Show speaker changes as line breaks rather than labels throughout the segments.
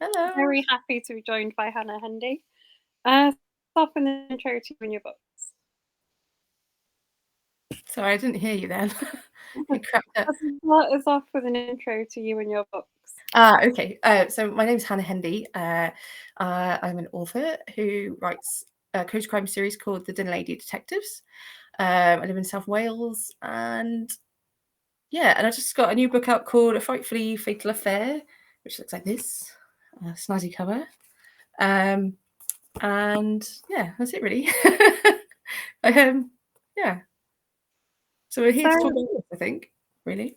Hello.
Very happy to be joined by Hannah Hendy. Start off with an intro to you and your books.
Sorry, I didn't hear you then. You cracked up.
Start us off with an intro to you and your books.
Okay. So my name is Hannah Hendy. I'm an author who writes a coach crime series called The Dinner Lady Detectives. I live in South Wales, and I just got a new book out called A Frightfully Fatal Affair, which looks like this, snazzy cover. And yeah, that's it really. Yeah. So we're here to talk about this, I think, really.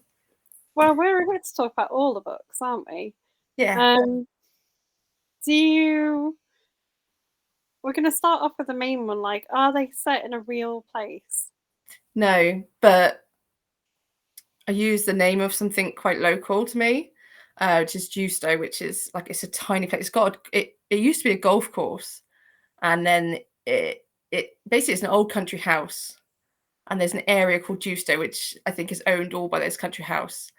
Well, we're here to talk about all the books, aren't we?
Yeah.
We're going to start off with the main one. Like, are they set in a real place?
No, but I use the name of something quite local to me, which is Justo, which is like it's a tiny place. It used to be a golf course, and then it basically it's an old country house, and there's an area called Justo, which I think is owned all by this country house.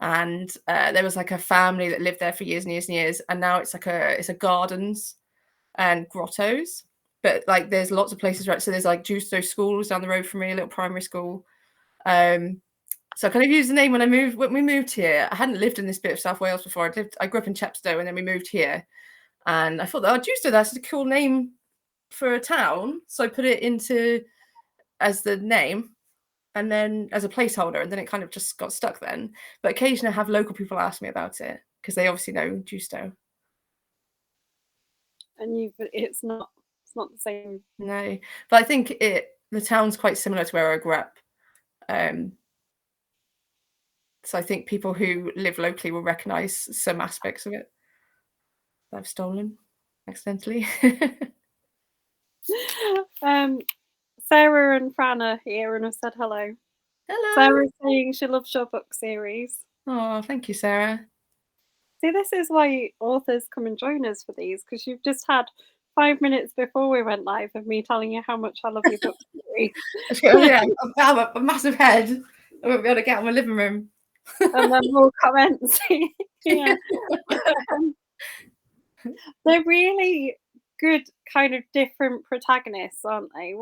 And there was like a family that lived there for years and years and years, and now it's a gardens and grottos. But like there's lots of places, right? So there's like Justo schools down the road from me, a little primary school. So I kind of used the name when we moved here. I hadn't lived in this bit of South Wales before. I grew up in Chepstow, and then we moved here. And I thought, oh, Justo, that's a cool name for a town. So I put it into as the name, and then as a placeholder, and then it kind of just got stuck then. But occasionally I have local people ask me about it because they obviously know Justo.
And it's not the same.
No, but I think the town's quite similar to where I grew up. So I think people who live locally will recognise some aspects of it that I've stolen accidentally.
Sarah and Fran are here and have said hello.
Hello.
Sarah's saying she loves your book series.
Oh, thank you, Sarah.
See, this is why authors come and join us for these, because you've just had 5 minutes before we went live of me telling you how much I love your book series.
Yeah, I have a massive head. I won't be able to get out of my living room.
And then more comments. Yeah. They're really good, kind of different protagonists, aren't they?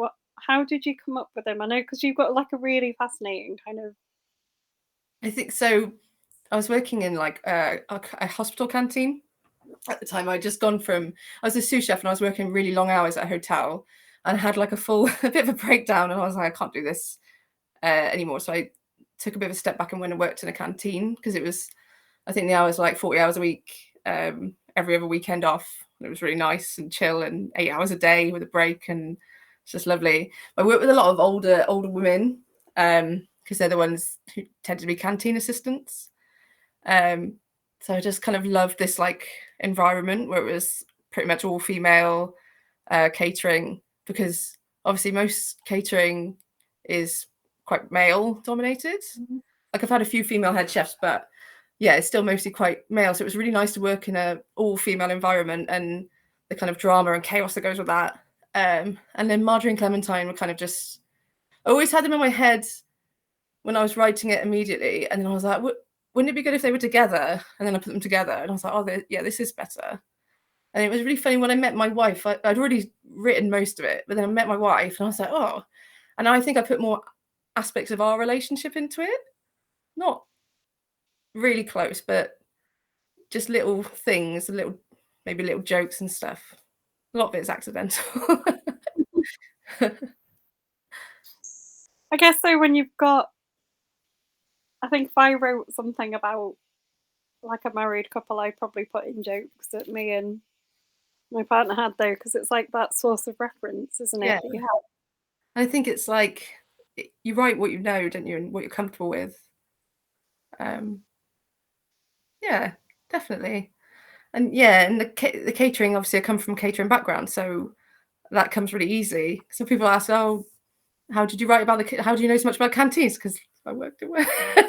How did you come up with them? I know because you've got like a really fascinating kind of.
I think so. I was working in like a hospital canteen at the time. I was a sous chef, and I was working really long hours at a hotel, and I had like a bit of a breakdown, and I was like, I can't do this anymore. So I took a bit of a step back and went and worked in a canteen, because I think the hours were like 40 hours a week, every other weekend off. It was really nice and chill, and 8 hours a day with a break, and it's just lovely. I worked with a lot of older women, because they're the ones who tend to be canteen assistants. So I just kind of loved this like environment where it was pretty much all female catering, because obviously most catering is quite male dominated.
Mm-hmm.
Like I've had a few female head chefs, but yeah, it's still mostly quite male. So it was really nice to work in a all female environment, and the kind of drama and chaos that goes with that. And then Marjorie and Clementine were kind of just, I always had them in my head when I was writing it immediately. And then I was like, wouldn't it be good if they were together? And then I put them together, and I was like, oh, yeah, this is better. And it was really funny when I met my wife. I'd already written most of it, but then I met my wife, and I was like, oh. And I think I put more aspects of our relationship into it. Not really close, but just little things, maybe little jokes and stuff. A lot of it is accidental.
I guess so. When you've got, I think if I wrote something about like a married couple, I'd probably put in jokes that me and my partner had, though, because it's like that source of reference, isn't it?
Yeah.
That you have.
I think it's like you write what you know, don't you, and what you're comfortable with. Yeah, definitely. And yeah, and the catering, obviously I come from a catering background, so that comes really easy. So people ask, oh, how did you write about how do you know so much about canteens? Because I worked at work. So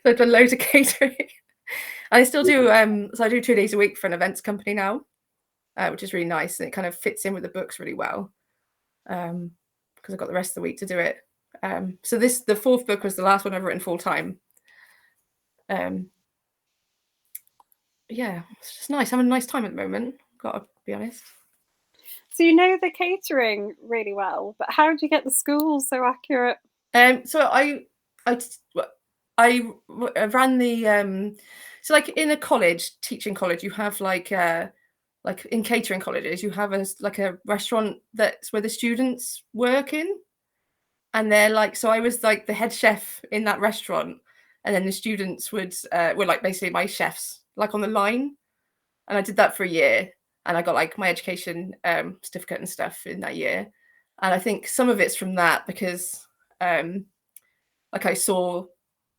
I've done loads of catering. I still do, so I do 2 days a week for an events company now, which is really nice, and it kind of fits in with the books really well, because I've got the rest of the week to do it. So the fourth book was the last one I've written full time. yeah, it's just nice. Having a nice time at the moment. Gotta be honest.
So you know the catering really well, but how do you get the schools so accurate?
So I t- w- I ran the so like in a college, teaching college, you have like in catering colleges, you have like a restaurant that's where the students work in, and they're like, so I was like the head chef in that restaurant, and then the students were like basically my chefs, like on the line, and I did that for a year, and I got like my education certificate and stuff in that year, and I think some of it's from that because um like I saw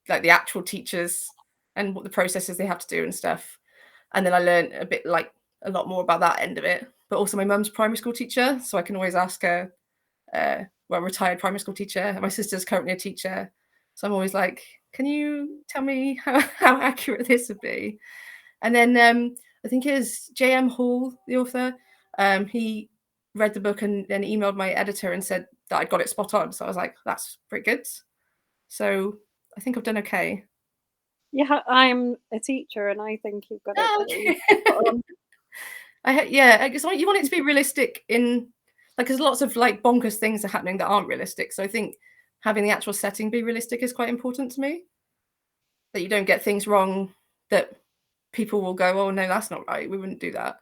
like the actual teachers and what the processes they have to do and stuff. And then I learned a bit like a lot more about that end of it. But also my mum's primary school teacher, so I can always ask her. Well, retired primary school teacher. And my sister's currently a teacher, so I'm always like, "Can you tell me how accurate this would be?" And then I think it was J.M. Hall, the author. He read the book and then emailed my editor and said that I'd got it spot on. So I was like, "That's pretty good." So I think I've done okay.
Yeah, I'm a teacher and I think you've got it
Oh,
very
okay.
spot on.
Yeah, I guess you want it to be realistic in like, there's lots of like bonkers things are happening that aren't realistic. So I think having the actual setting be realistic is quite important to me. That you don't get things wrong that people will go, "Oh no, that's not right. We wouldn't do that."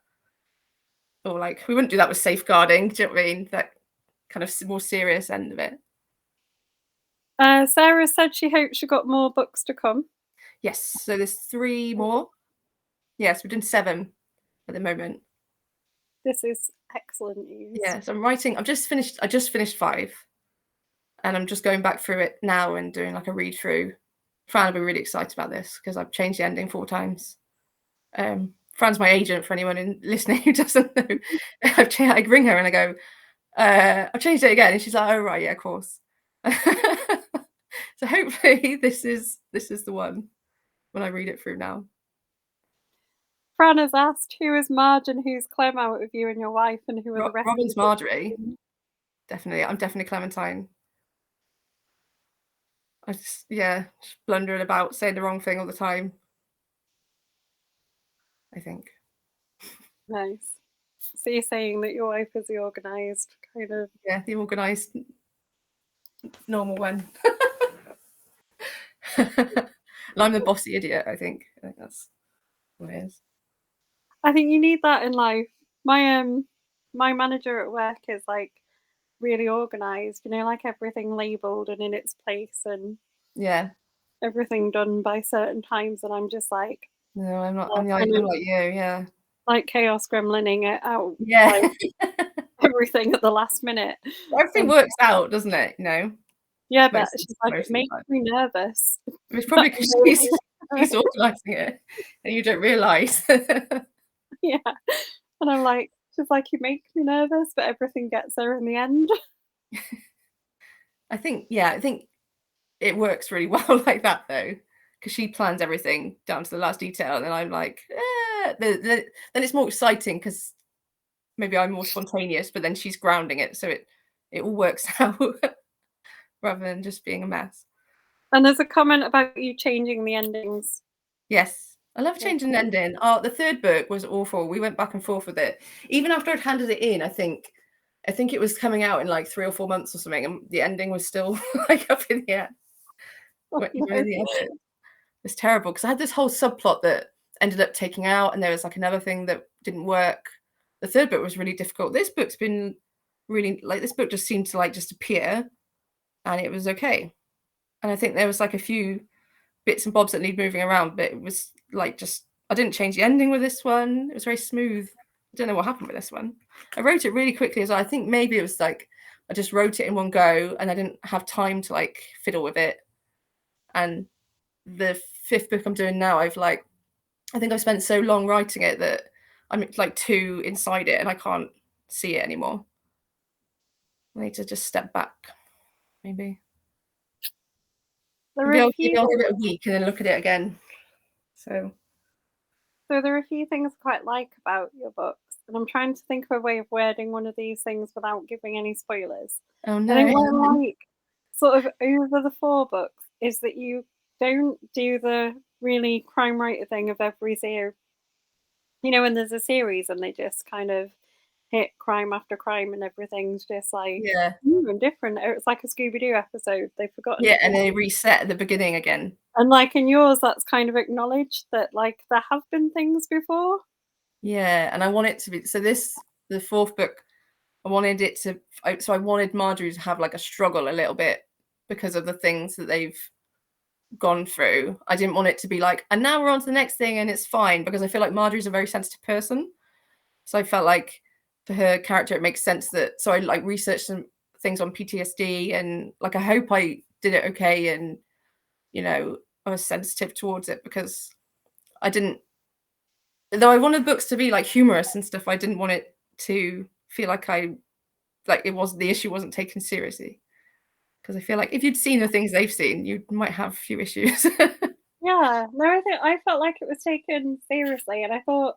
Or like we wouldn't do that with safeguarding. Do you know what I mean? That kind of more serious end of it.
Sarah said she hopes she got more books to come.
Yes. So there's three more. Yes, we're doing seven at the moment.
This is excellent news.
Yeah, so I'm writing. I just finished five, and I'm just going back through it now and doing like a read through. Fran will be really excited about this because I've changed the ending 4 times. Fran's my agent for anyone listening who doesn't know. I ring her and I go, I've changed it again, and she's like, "Oh right, yeah, of course." So hopefully this is the one when I read it through now.
Fran has asked who is Marge and who's Clem out of you and your wife, and who are the rest of
Robin's
the
Marjorie,
team?
definitely. I'm definitely Clementine. I just just blundering about, saying the wrong thing all the time. I think.
Nice. So you're saying that your wife is the organised kind of.
Yeah, the organised, normal one. And I'm the bossy idiot. I think that's what it is.
I think you need that in life. My manager at work is like really organised, you know, like everything labelled and in its place and
Yeah.
everything done by certain times, and I'm just like,
No, I'm not.
kind
I'm
of
like you. Yeah.
like chaos gremlining it out,
Yeah.
like everything at the last minute.
Everything
And
works out, doesn't it? You know,
yeah, but
most
she's like, "It
most of the
makes
time.
me nervous."
It's
That
probably
I
because
know.
she's organising it, and you don't realise.
Yeah. And I'm like, she's like, "You make me nervous, but everything gets there in the end."
I think it works really well like that though, because she plans everything down to the last detail, and then I'm like, then it's more exciting because maybe I'm more spontaneous, but then she's grounding it, so it all works out rather than just being a mess.
And there's a comment about you changing the endings.
Yes. I love
Yeah.
changing the ending. Oh, the third book was awful. We went back and forth with it. Even after I'd handed it in, I think it was coming out in like 3 or 4 months or something, and the ending was still like up in the air
Oh,
when
no.
in the edit. It's terrible because I had this whole subplot that ended up taking out, and there was like another thing that didn't work. The third book was really difficult. This book's been really like this book just seemed to like just appear and it was okay. And I think there was like a few bits and bobs that need moving around, but it was like just I didn't change the ending with this one. It was very smooth. I don't know what happened with this one. I wrote it really quickly as well. I think maybe it was like I just wrote it in one go and I didn't have time to like fiddle with it. And the fifth book I'm doing now, I think I've spent so long writing it that I'm like too inside it and I can't see it anymore. I need to just step back, maybe.
There are a
Maybe
few
I'll give
things
it a week and then look at it again. So
there are a few things I quite like about your books, and I'm trying to think of a way of wording one of these things without giving any spoilers.
oh
I think
no.
what I like sort of over the 4 books is that you don't do the really crime writer thing of every series. you know, when there's a series and they just kind of hit crime after crime and everything's just like
Yeah.
new and different. It's like a Scooby Doo episode. They've forgotten
Yeah,
to
and
do.
they reset at the beginning again.
And like in yours, that's kind of acknowledged that like there have been things before.
Yeah, and I want it to be so the 4th book, I wanted it to so I wanted Marjorie to have, like, a struggle a little bit because of the things that they've gone through. I didn't want it to be like, "And now we're on to the next thing and it's fine," because I feel like Marjorie's a very sensitive person. So I felt like for her character, it makes sense that so I, like, researched some things on PTSD and, like, I hope I did it okay and, you know, I was sensitive towards it because I didn't though I wanted books to be, like, humorous and stuff, I didn't want it to feel like it wasn't the issue wasn't taken seriously. Because I feel like if you'd seen the things they've seen, you might have a few issues.
Yeah, no, I think I felt like it was taken seriously, and I thought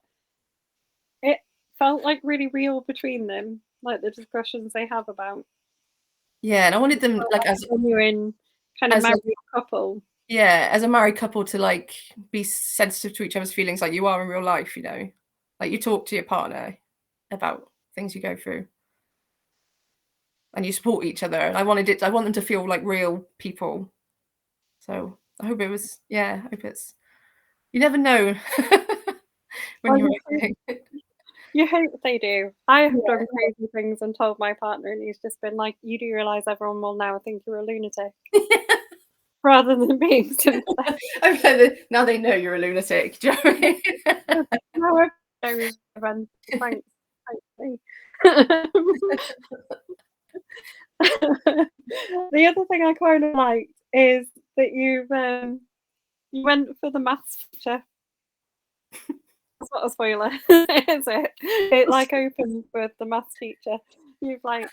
it felt like really real between them, like the discussions they have about
Yeah, and I wanted them,
felt
like,
like a genuine kind of
as a
married couple.
yeah, as a married couple to, like, be sensitive to each other's feelings like you are in real life, you know? Like, you talk to your partner about things you go through, and you support each other, and I want them to feel like real people. So, I hope it was yeah, I hope it's you never know when
Well,
you're
you hope
writing.
you hope they do. I have
Yeah.
done crazy things and told my partner, and he's just been like, "You do realise everyone will now think you're a lunatic," rather than being sympathetic.
Okay, then now they know you're a lunatic. Do you know what I mean?
Now everyone knows, thanks, thankfully. The other thing I kind of liked is that you went for the maths teacher. That's not a spoiler, is it? It like opens with the maths teacher. You've like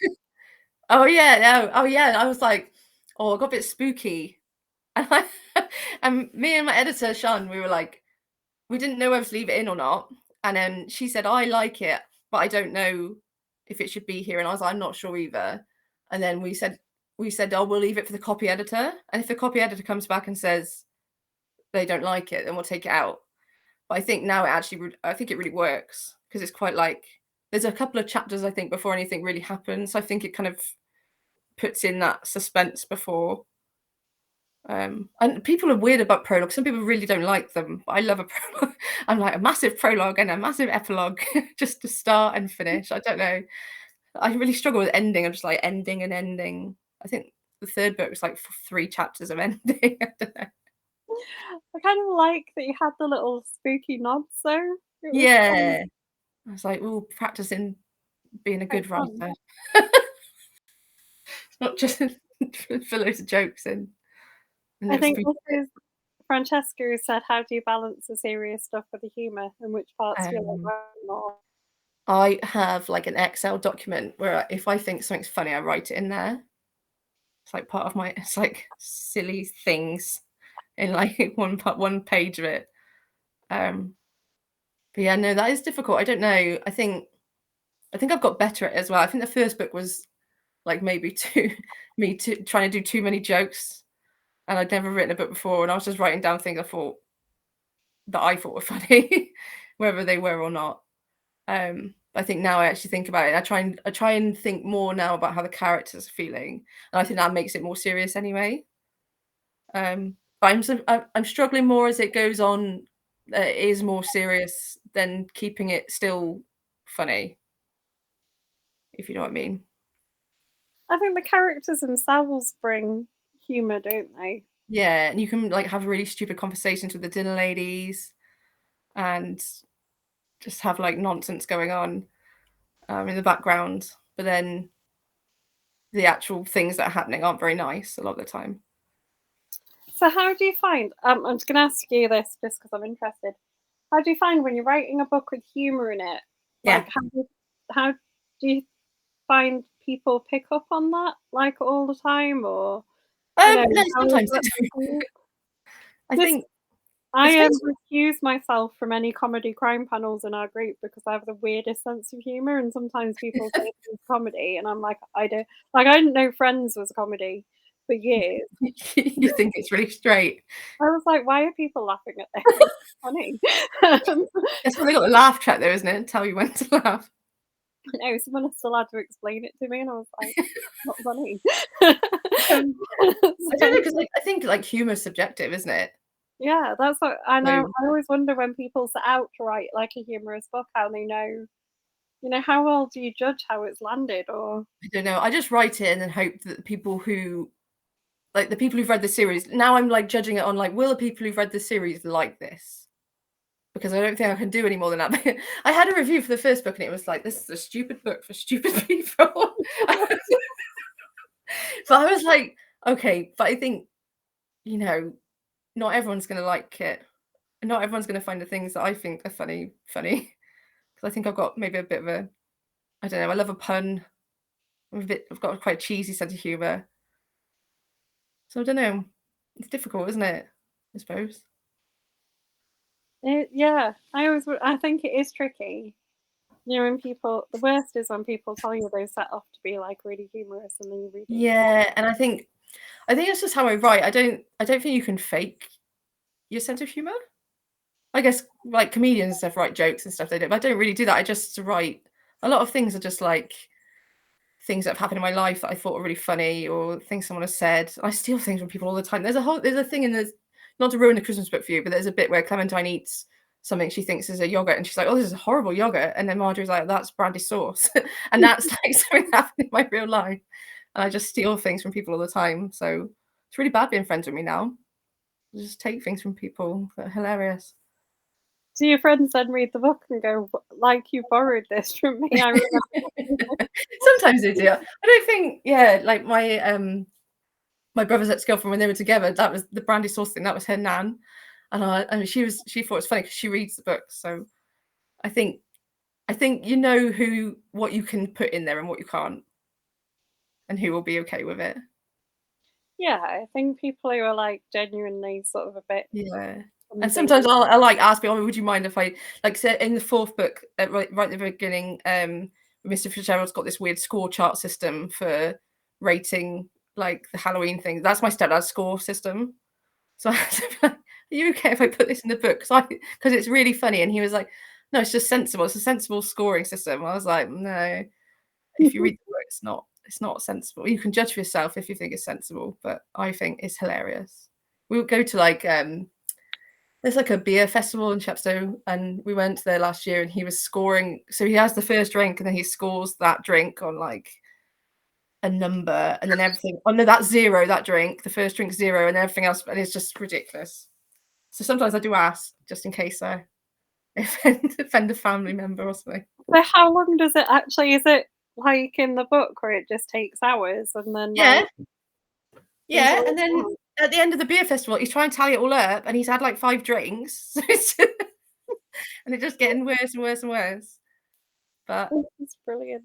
Oh, yeah, no, oh, yeah, I was like, "Oh, it got a bit spooky." And I and me and my editor, Sean, we were like we didn't know whether to leave it in or not, and then she said, "I like it, but I don't know if it should be here," and I was like, "I'm not sure either." And then we said, "Oh, we'll leave it for the copy editor, and if the copy editor comes back and says they don't like it, then we'll take it out." But I think now it actually I think it really works because it's quite like there's a couple of chapters, I think, before anything really happens, so I think it kind of puts in that suspense before. And people are weird about prologue. Some people really don't like them, but I love a prologue. I'm like a massive prologue and a massive epilogue just to start and finish. I don't know. I really struggle with ending. I'm just like ending and ending. I think the 3rd book was like 3 chapters of ending. I don't know.
I kind of like that you had the little spooky nods though. It was
Yeah. I was like, "Oh, practicing being a
quite
good
fun.
writer." Not just for loads of jokes and
I
little
think
spooky
this
bits.
is Francesca who said, "How do you balance the serious stuff with the humour, and which parts do you like
Um,
writing more?"
I have like an Excel document where if I think something's funny, I write it in there. It's like part of my it's like silly things in like one page of it. Um, but yeah, no, that is difficult. I don't know. I think I've got better at it as well. I think the first book was like maybe too me too trying to do too many jokes, and I'd never written a book before, and I was just writing down things I thought were funny, whether they were or not. I think now I actually think about it. I try and think more now about how the characters are feeling, and I think that makes it more serious anyway. But I'm struggling more as it goes on. It is more serious than keeping it still funny, if you know what I mean.
I think the characters themselves bring humour, don't they?
Yeah, and you can like have really stupid conversations with the dinner ladies and just have like nonsense going on in the background. But then the actual things that are happening aren't very nice a lot of the time.
So how do you find I'm just gonna ask you this just because 'cause I'm interested. How do you find when you're writing a book with humour in it,
Yeah.
like, how do you find people pick up on that, like, all the time or,
No,
how is
sometimes
that
they do.
perceived?
I
Just
think
I,
it's based
recuse myself from any comedy crime panels in our group because I have the weirdest sense of humour, and sometimes people say it's comedy, and I'm like, "I don't," like, I didn't know Friends was a comedy, for years.
You think it's really straight.
I was like, "Why are people laughing at this? It's funny."
That's why they got the laugh track there, isn't it? Tell you when to laugh.
No, someone still had to explain it to me, and I was like, "Not funny."
Um, I don't
So
know, 'cause, like, I think, like, humor's subjective, isn't it?
yeah, that's what I know.
So,
I always wonder when people set out to write like a humorous book, how they know, how well do you judge how it's landed? Or
I don't know, I just write it and then hope that the people who like, the people who've read the series now I'm, like, judging it on, like, will the people who've read the series like this? Because I don't think I can do any more than that. I had a review for the first book and it was like, "This is a stupid book for stupid people." But I was like, "Okay," but I think, you know, not everyone's gonna like it. And not everyone's gonna find the things that I think are funny. 'Cause I think I've got maybe a bit of a I don't know, I love a pun. I've got a quite cheesy sense of humor. So I don't know. It's difficult, isn't it? I suppose.
yeah, I think it is tricky. When people, the worst is when people tell you they set off to be like really humorous, and then you read it.
Yeah, and I think that's just how I write. I don't think you can fake your sense of humor. I guess like comedians and stuff write jokes and stuff they do, but I don't really do that. I just write a lot of things are just like things that have happened in my life that I thought were really funny or things someone has said. I steal things from people all the time. There's a thing in this not to ruin the Christmas book for you, but there's a bit where Clementine eats something she thinks is a yogurt and she's like, "Oh, this is a horrible yogurt." And then Marjorie's like, "That's brandy sauce." And that's like something that happened in my real life. And I just steal things from people all the time. So it's really bad being friends with me now. I just take things from people that are hilarious.
Do your friends then read the book and go, like, you borrowed this from me? I remember.
Sometimes they do. I don't think, yeah, like my brother's ex-girlfriend when they were together, that was the brandy sauce thing, that was her nan. And she thought it's funny because she reads the books. So I think you know what you can put in there and what you can't, and who will be okay with it.
Yeah, I think people who are like genuinely sort of a bit
Yeah. And
clumsy.
sometimes I'll like ask people, "Oh, would you mind if I like say in the fourth book, right at the beginning, Mr. Fitzgerald's got this weird score chart system for rating like the Halloween thing. That's my stepdad's score system. So I had to be like, "Are you okay if I put this in the book?" Because it's really funny. And he was like, "No, it's just sensible. It's a sensible scoring system." I was like, "No, if you read the book, it's not sensible. You can judge for yourself if you think it's sensible, but I think it's hilarious." We would go to like there's like a beer festival in Chepstow, and we went there last year, and he was scoring. So he has the first drink, and then he scores that drink on like a number, and then everything. Oh no, that's zero. That drink, the first drink's zero, and everything else, and it's just ridiculous. So sometimes I do ask just in case I offend a family member or something.
So how long does it actually, is it like in the book where it just takes hours and then like
Yeah,
enjoy
yeah, and then
it?
at the end of the beer festival, he's trying to tally it all up, and he's had like 5 drinks, so and it's just getting worse and worse and worse. But
It's brilliant.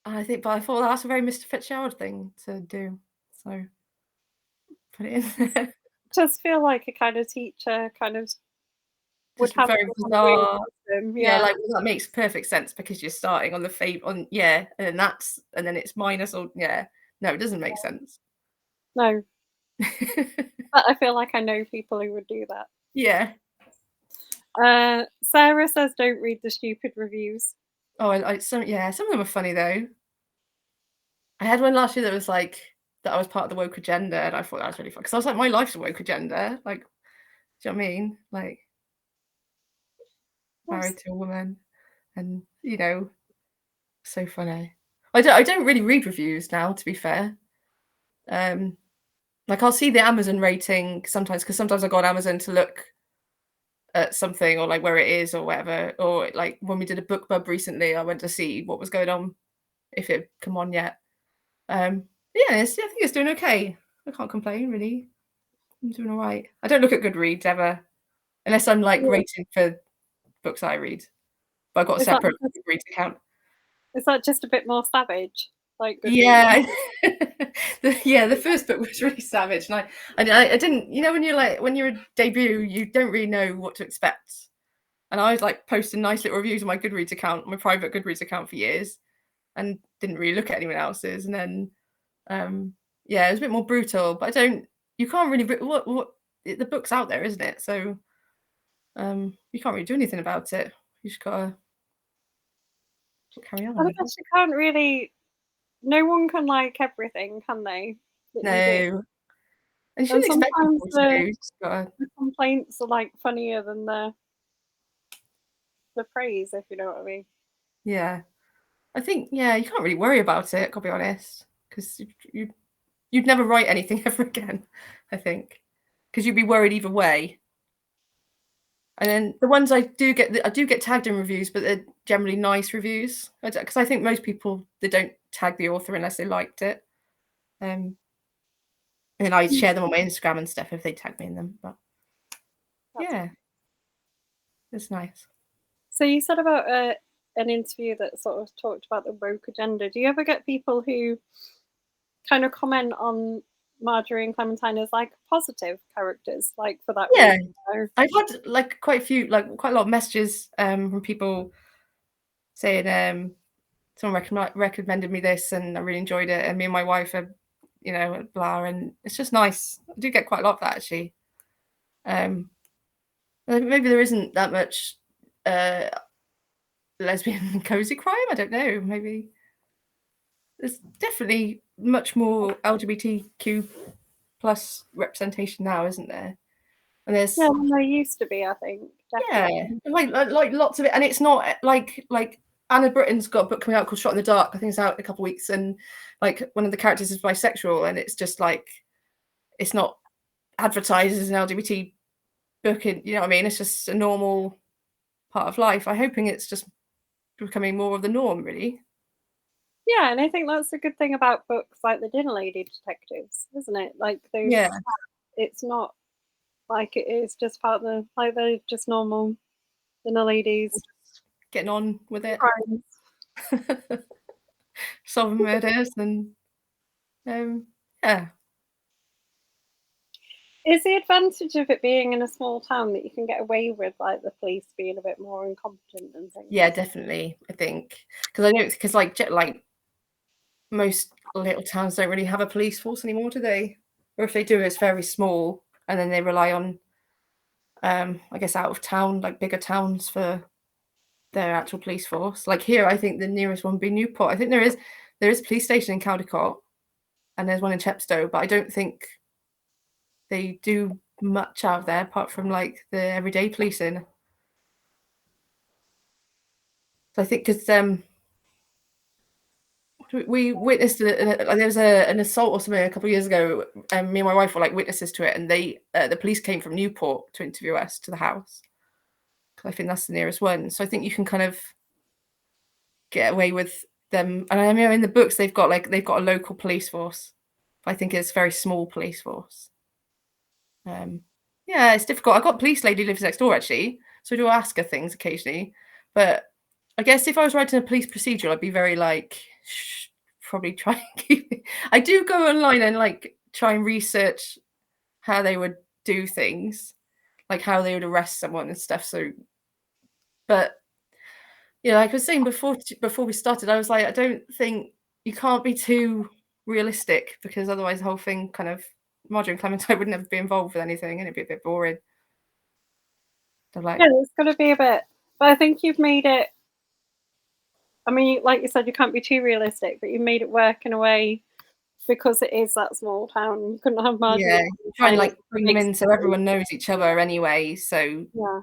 but I thought that's a very Mr. Fitzgerald thing to do, so put it in
Just
there.
just feel like a kind of teacher kind of would
Just
have
very
some kind of weird
bizarre.
system,
Yeah,
yeah.
like, well, that makes perfect sense because you're starting on the on yeah, and then it's minus or yeah. No, it doesn't make sense.
No, but I feel like I know people who would do that.
Yeah.
Sarah says don't read the stupid reviews.
Oh, some of them are funny though. I had one last year that was like that I was part of the woke agenda, and I thought that was really fun because I was like, my life's a woke agenda. Like, do you know what I mean? Like,
That's
married to a woman, and so funny. I don't really read reviews now, to be fair. Um, like I'll see the Amazon rating sometimes because sometimes I go on Amazon to look at something or like where it is or whatever. Or like when we did a book bub recently, I went to see what was going on, if it had come on yet. Um, yeah, I think it's doing okay. I can't complain really. I'm doing all right. I don't look at Goodreads ever, unless I'm like
yeah.
rating for books I read. But I've got a
Is that
separate
just
Goodreads account.
is that just a bit more savage, like Goodreads?
Yeah, the first book was really savage, and I didn't, when you're a debut, you don't really know what to expect. And I was like posting nice little reviews on my Goodreads account, my private Goodreads account for years, and didn't really look at anyone else's. And then Yeah, it was a bit more brutal, but I don't. You can't really. What the book's out there, isn't it? So you can't really do anything about it. You just gotta carry on,
I
I
guess
guess.
you can't really. No one can like everything, can they? That you do.
No, and you
And
shouldn't expect
sometimes
people to.
the
You just gotta.
the complaints are like funnier than the praise, if you know what I mean.
Yeah, I think you can't really worry about it. Gotta be honest, because you'd never write anything ever again. I think because you'd be worried either way. And then the ones I do get tagged in reviews, but they're generally nice reviews. Because I think most people they don't tag the author unless they liked it. Um, and then I
Mm.
share them on my Instagram and stuff if they tag me in them. But
That's
yeah, it's nice.
So you said about an interview that sort of talked about the woke agenda. Do you ever get people who kind of comment on Marjorie and Clementine as like positive characters, like for that
Yeah,
reason? Or,
I've had like quite a lot of messages from people saying someone recommended me this and I really enjoyed it, and me and my wife are blah, and it's just nice. I do get quite a lot of that actually. Um, Maybe there isn't that much uh, lesbian cozy crime. I don't know. Maybe there's definitely much more LGBTQ plus representation now, isn't there? And
yeah,
there's
than there used to be, I think,
yeah,
definitely.
like lots of it, and it's not like Anna Britton's got a book coming out called Shot in the Dark. I think it's out in a couple of weeks, and like one of the characters is bisexual, and it's just like it's not advertised as an LGBT book, and you know what I mean. It's just a normal part of life. I'm hoping it's just becoming more of the norm, really.
Yeah, and I think that's a good thing about books like the Dinner Lady Detectives, isn't it? Like
Yeah,
those, it's not like it is just part of the like they're just normal dinner ladies
getting on with it,
crimes.
solving murders, and um, yeah,
Is the advantage of it being in a small town that you can get away with like the police being a bit more incompetent and
yeah,
things?
definitely. I think because I know because like most little towns don't really have a police force anymore, do they? Or if they do, it's very small, and then they rely on, I guess, out of town, like bigger towns for their actual police force. Like here, I think the nearest one would be Newport. I think there is a police station in Caldecott, and there's one in Chepstow, but I don't think they do much out there apart from like the everyday policing. So I think because we witnessed there was an assault or something a couple of years ago, and me and my wife were like witnesses to it, and the police came from Newport to interview us to the house. 'Cause I think that's the nearest one. So I think you can kind of get away with them. And I mean, in the books they've got a local police force. But I think it's a very small police force. Um, yeah, it's difficult. I've got a police lady who lives next door actually, so I do ask her things occasionally. But I guess if I was writing a police procedural, I'd be very like, probably try and keep it. I do go online and like try and research how they would do things, like how they would arrest someone and stuff. So, but yeah, like I was saying before we started, I was like, I don't think you can't be too realistic because otherwise the whole thing kind of Marjorie and Clementine would never be involved with anything and it'd be a bit boring. They're
Yeah,
like,
it's got to be a bit, but I think you've made it. I mean, like you said, you can't be too realistic, but you made it work in a way because it is that small town. You couldn't have Marjorie
yeah,
and
try and
Clementine as
like bring them
big
in so
city.
everyone knows each other anyway. So
Yeah,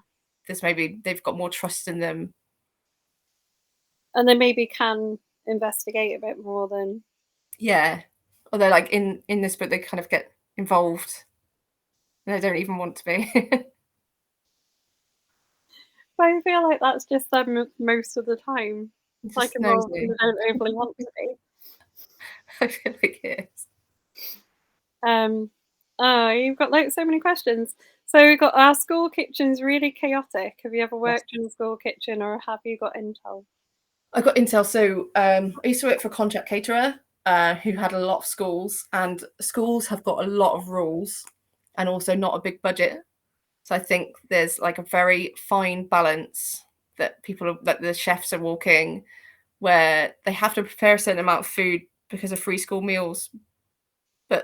there's maybe they've got more trust in them.
and they maybe can investigate a bit more than.
Yeah. Although like in this book they kind of get involved and they don't even want to be.
But I feel like that's just them most of the time,
It's
like
just
involved and
nosy.
they don't overly want to be.
I feel like it is.
Um, you've got like so many questions. So we've got our school kitchen's really chaotic. Have you ever
Yes.
worked in a school kitchen or have you got intel?
I got intel. So I used to work for a contract caterer who had a lot of schools, and schools have got a lot of rules and also not a big budget. So I think there's like a very fine balance that the chefs are walking where they have to prepare a certain amount of food because of free school meals, but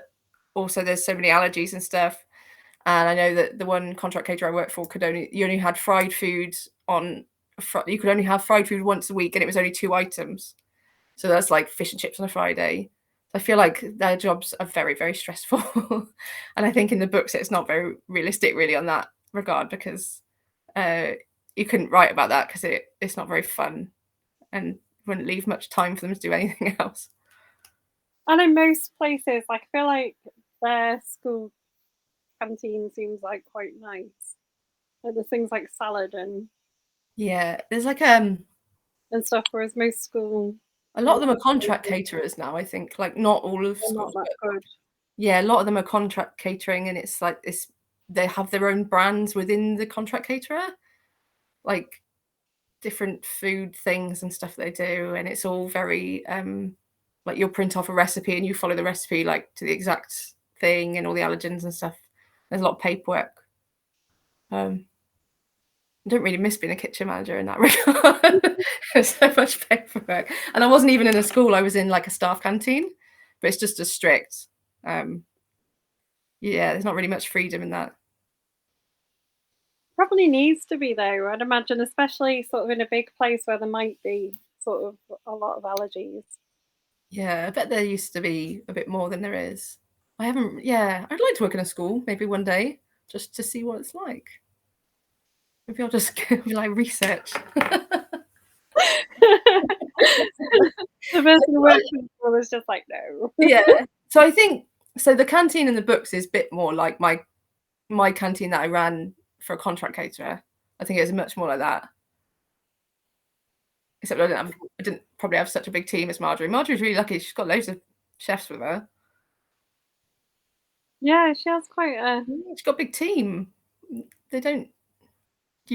also there's so many allergies and stuff. And I know that the one contract caterer I worked for you only had fried food you could only have fried food once a week, and it was only 2 items. So that's like fish and chips on a Friday. I feel like their jobs are very, very stressful. And I think in the books it's not very realistic really on that regard, because you couldn't write about that because it's not very fun and wouldn't leave much time for them to do anything else.
And in most places, like, I feel like their school canteen seems like quite nice. Like, there's things like salad and
Yeah, there's like
stuff, whereas most school
a lot of them are contract caterers now, I think. Like, not all of
are not
schools,
that
but
good.
yeah, a lot of them are contract catering, and it's like they have their own brands within the contract caterer, like different food things and stuff they do, and it's all very like you'll print off a recipe and you follow the recipe like to the exact thing and all the allergens and stuff. There's a lot of paperwork. I don't really miss being a kitchen manager in that regard. There's so much paperwork. And I wasn't even in a school, I was in like a staff canteen, but it's just as strict. Yeah, there's not really much freedom in that.
Probably needs to be though, I'd imagine, especially sort of in a big place where there might be sort of a lot of allergies.
Yeah, I bet there used to be a bit more than there is. I'd like to work in a school maybe one day just to see what it's like. Maybe I'll just be like research.
The person who works in the school is just like, no.
Yeah. So I think the canteen in the books is a bit more like my canteen that I ran for a contract caterer. I think it's much more like that. Except I didn't probably have such a big team as Marjorie. Marjorie's really lucky. She's got loads of chefs with her.
Yeah, she has quite a.
She's got a big team. You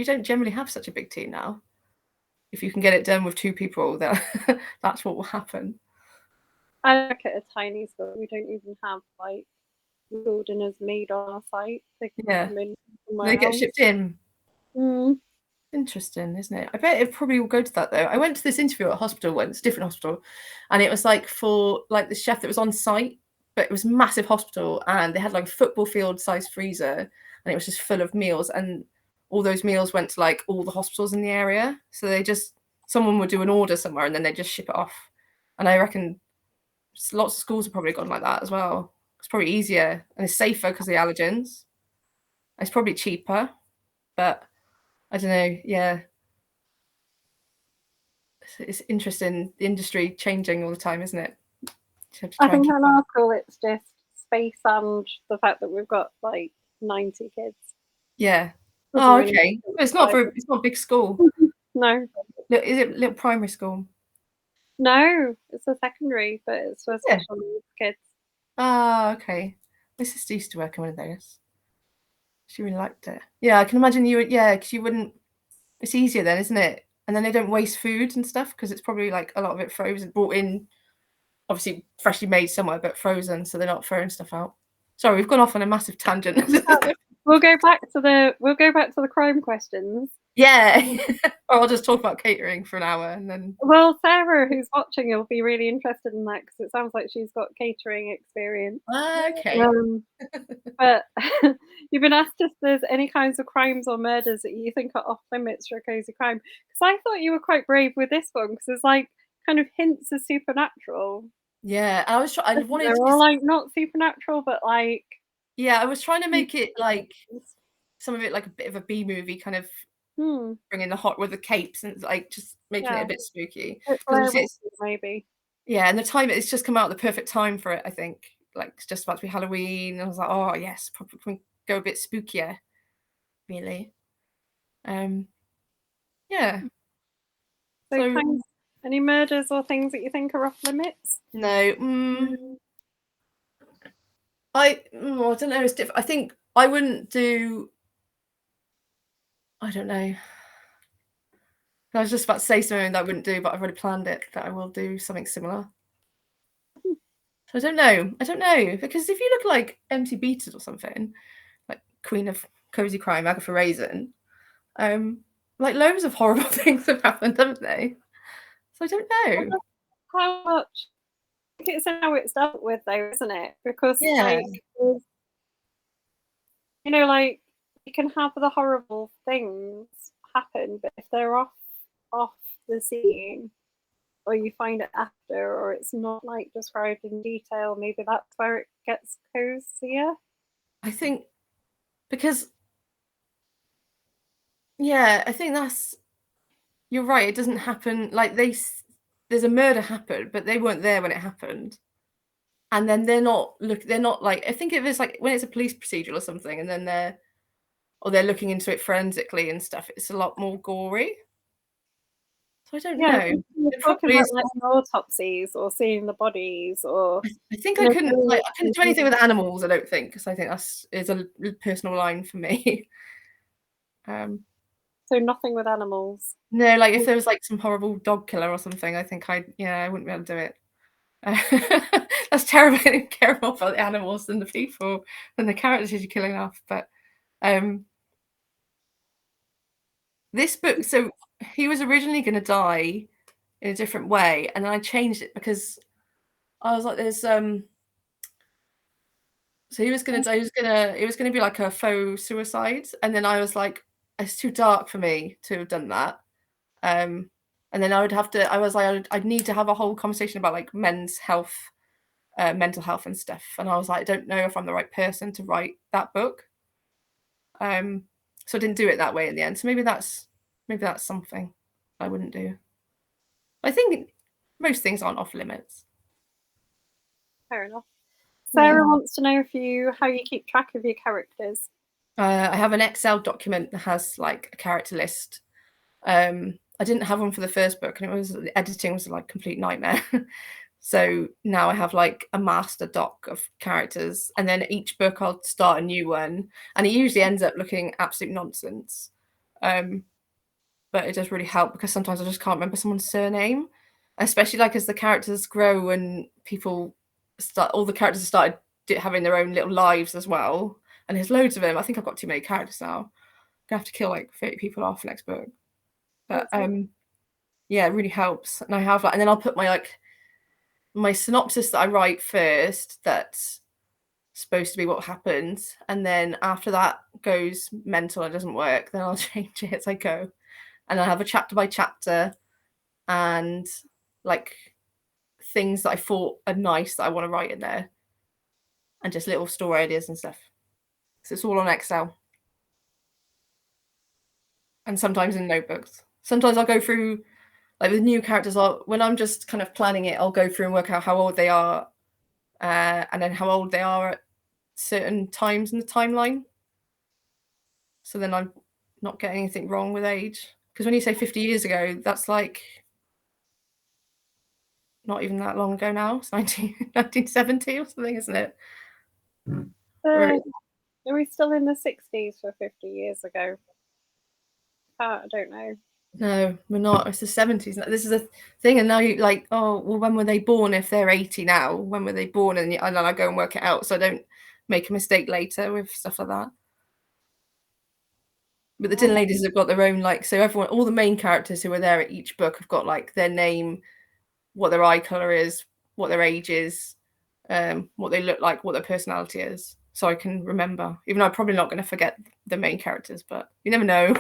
don't generally have such a big team now. If you can get it done with 2 people, that's what will happen.
I work at a tiny school. We don't even have like school dinners made on our site. They can come in somewhere
They get
else.
shipped in.
Mm.
Interesting, isn't it? I bet it probably will go to that though. I went to this interview at a hospital once, different hospital, and it was like for like the chef that was on site, but it was a massive hospital, and they had like a football field sized freezer, and it was just full of meals, and all those meals went to like all the hospitals in the area. So someone would do an order somewhere and then they just ship it off. And I reckon lots of schools have probably gone like that as well. It's probably easier and it's safer because of the allergens. It's probably cheaper, but I don't know. Yeah, it's interesting. The industry changing all the time, isn't it?
I think in our school it's just space and the fact that we've got like 90 kids.
Yeah. Oh, okay. It's not a big school.
No.
Is it a little primary school?
No, it's a secondary, but it's for special needs kids.
Ah, okay. My sister used to work in one of those. She really liked it. Yeah, I can imagine you would. Yeah, because you wouldn't. It's easier then, isn't it? And then they don't waste food and stuff because it's probably like a lot of it frozen, brought in, obviously freshly made somewhere, but frozen, so they're not throwing stuff out. Sorry, we've gone off on a massive tangent.
We'll go back to the crime questions.
Yeah. Or I'll just talk about catering for an hour and then.
Well, Sarah, who's watching, will be really interested in that because it sounds like she's got catering experience.
Okay.
But you've been asked if there's any kinds of crimes or murders that you think are off limits for a cozy crime. Because I thought you were quite brave with this one because there's like kind of hints of supernatural.
Yeah, I wanted
They're all like not supernatural, but like.
Yeah, I was trying to make it like some of it like a bit of a B movie, kind of bringing the hot with the capes and like just making it a bit spooky.
It's maybe.
Yeah, and the time it's just come out at the perfect time for it, I think. Like it's just about to be Halloween. And I was like, oh yes, probably can go a bit spookier, really. Yeah.
So any murders or things that you think are off limits?
No. I don't know. It's different. I think I wouldn't do. I don't know. I was just about to say something that I wouldn't do, but I've already planned it that I will do something similar. So I don't know because if you look like Empty Beaters or something, like Queen of Cozy Crime, Agatha Raisin, like loads of horrible things have happened, haven't they? So I don't know.
How much it's how it's dealt with, though, isn't it? Because,
Yeah.
you know, like, you can have the horrible things happen, but if they're off the scene, or you find it after, or it's not like described in detail, maybe that's where it gets cozier.
I think because yeah, I think you're right. It doesn't happen like there's a murder happened, but they weren't there when it happened. And then they're not like I think if it's like when it's a police procedural or something, and then they're looking into it forensically and stuff, it's a lot more gory. So I don't
Yeah,
know.
you're
It
talking
probably
about
is.
like the autopsies or seeing the bodies or
I think
you know,
I couldn't do anything with animals, I don't think, because I think that's is a personal line for me. Um,
so nothing with animals.
no, like if there was like some horrible dog killer or something, I think I wouldn't be able to do it. That's terrible, care more about the animals than the people, than the characters you're killing off. But um, this book, so he was originally going to die in a different way, and then I changed it because I was like, "There's So he was gonna die. It was gonna be like a faux suicide, and then I was like, it's too dark for me to have done that. Um, and then I would have to. I was like, I'd need to have a whole conversation about like men's health, mental health and stuff. And I was like, I don't know if I'm the right person to write that book. So I didn't do it that way in the end. So maybe that's something I wouldn't do. I think most things aren't off limits.
Fair enough.
Yeah.
Sarah wants to know how you keep track of your characters.
I have an Excel document that has like a character list. I didn't have one for the first book, and the editing was like complete nightmare. So now I have like a master doc of characters, and then each book I'll start a new one, and it usually ends up looking absolute nonsense. But it does really help because sometimes I just can't remember someone's surname, especially like as the characters grow and all the characters have started having their own little lives as well. And there's loads of them. I think I've got too many characters now. I'm gonna have to kill like 30 people off next book. But yeah, it really helps. And I have like, and then I'll put my synopsis that I write first. That's supposed to be what happens, and then after that goes mental and doesn't work, then I'll change it as I go. And I have a chapter by chapter and like things that I thought are nice that I want to write in there, and just little story ideas and stuff. So it's all on Excel, and sometimes in notebooks. Sometimes I'll go through like with new characters. When I'm just kind of planning it, I'll go through and work out how old they are, and then how old they are at certain times in the timeline. So then I'm not getting anything wrong with age. Because when you say 50 years ago, that's like not even that long ago now. It's 1970 or something, isn't it?
Are we still in the 60s for 50 years ago? I don't know.
No, we're not. It's the 70s. This is a thing. And now you like, oh, well, when were they born if they're 80 now? When were they born? And then I go and work it out so I don't make a mistake later with stuff like that. But the Din Ladies have got their own, like, so all the main characters who are there at each book have got like their name, what their eye color is, what their age is, what they look like, what their personality is. So I can remember, even though I'm probably not going to forget the main characters, but you never know.